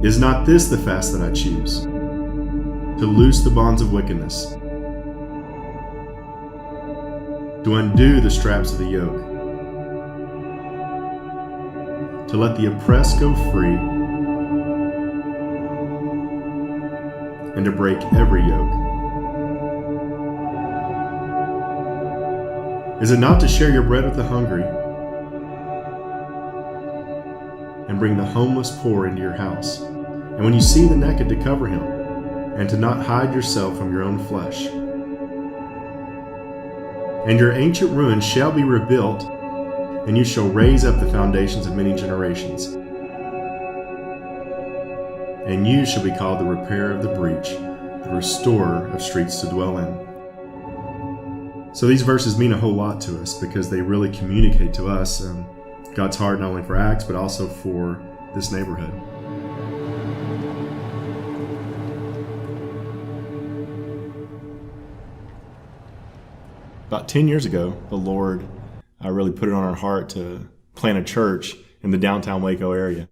Is not this the fast that I choose? To loose the bonds of wickedness, to undo the straps of the yoke, to let the oppressed go free, and to break every yoke. Is it not to share your bread with the hungry and bring the homeless poor into your house? And when you see the naked, to cover him, and to not hide yourself from your own flesh. And your ancient ruins shall be rebuilt, and you shall raise up the foundations of many generations. And you shall be called the repairer of the breach, the restorer of streets to dwell in. So these verses mean a whole lot to us because they really communicate to us God's heart not only for Acts, but also for this neighborhood. About 10 years ago, the Lord really put it on our heart to plant a church in the downtown Waco area.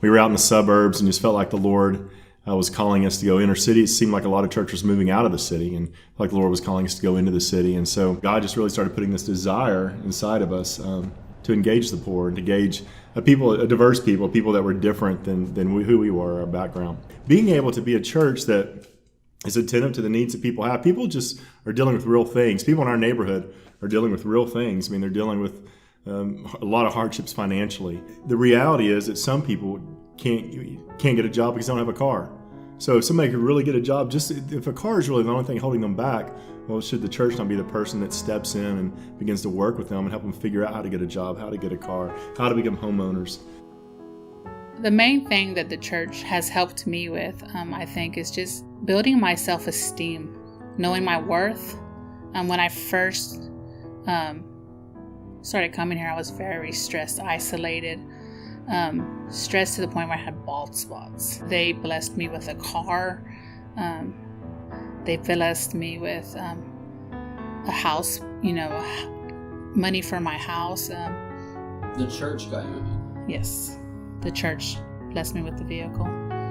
We were out in the suburbs and just felt like the Lord was calling us to go inner city. It seemed like a lot of churches were moving out of the city, and like the Lord was calling us to go into the city. And so God just really started putting this desire inside of us to engage the poor and to engage a diverse people that were different than who we were, our background. Being able to be a church that is attentive to the needs that people have. People just are dealing with real things. People in our neighborhood are dealing with real things. I mean, they're dealing with a lot of hardships financially. The reality is that some people can't get a job because they don't have a car. So if somebody could really get a job, just if a car is really the only thing holding them back, well, should the church not be the person that steps in and begins to work with them and help them figure out how to get a job, how to get a car, how to become homeowners? The main thing that the church has helped me with, I think, is just building my self-esteem, knowing my worth. When I first started coming here, I was very stressed, isolated, stressed to the point where I had bald spots. They blessed me with a car. They blessed me with a house, money for my house. The church got you. Yes. The church blessed me with the vehicle,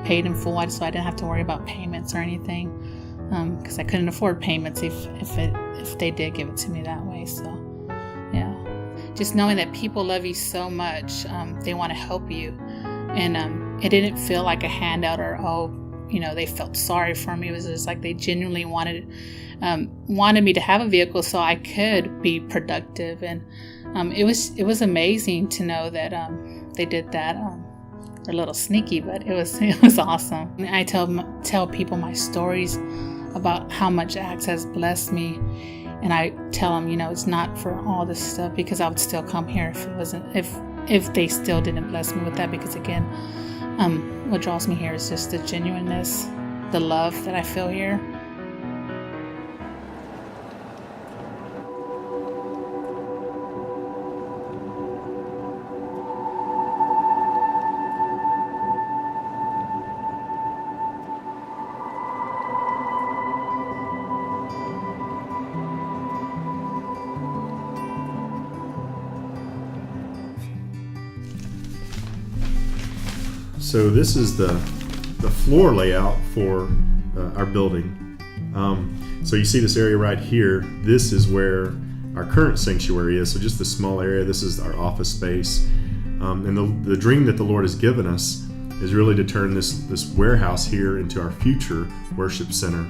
paid in full, so I didn't have to worry about payments or anything, because I couldn't afford payments if they did give it to me that way. So, yeah, just knowing that people love you so much, they want to help you, and it didn't feel like a handout or they felt sorry for me. It was just like they genuinely wanted me to have a vehicle so I could be productive, and it was amazing to know that they did that. They're a little sneaky, but it was awesome. I tell people my stories about how much Acts has blessed me, and I tell them, it's not for all this stuff, because I would still come here if they still didn't bless me with that. Because again, what draws me here is just the genuineness, the love that I feel here. So this is the floor layout for our building. So you see this area right here. This is where our current sanctuary is. So just the small area. This is our office space. And the dream that the Lord has given us is really to turn this warehouse here into our future worship center.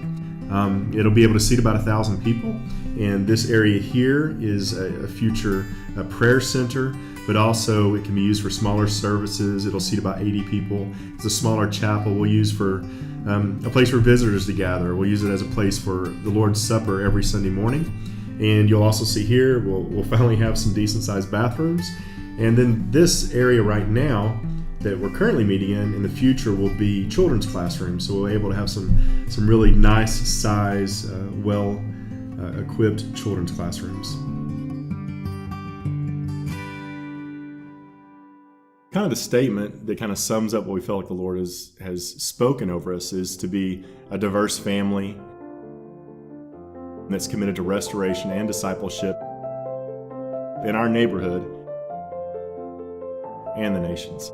It'll be able to seat about 1,000 people. And this area here is a future prayer center, but also it can be used for smaller services. It'll seat about 80 people. It's a smaller chapel we'll use for a place for visitors to gather. We'll use it as a place for the Lord's Supper every Sunday morning. And you'll also see here, we'll finally have some decent sized bathrooms. And then this area right now that we're currently meeting in the future will be children's classrooms. So we'll be able to have some really nice size, well equipped children's classrooms. Kind of the statement that kind of sums up what we feel like the Lord has spoken over us is to be a diverse family that's committed to restoration and discipleship in our neighborhood and the nations.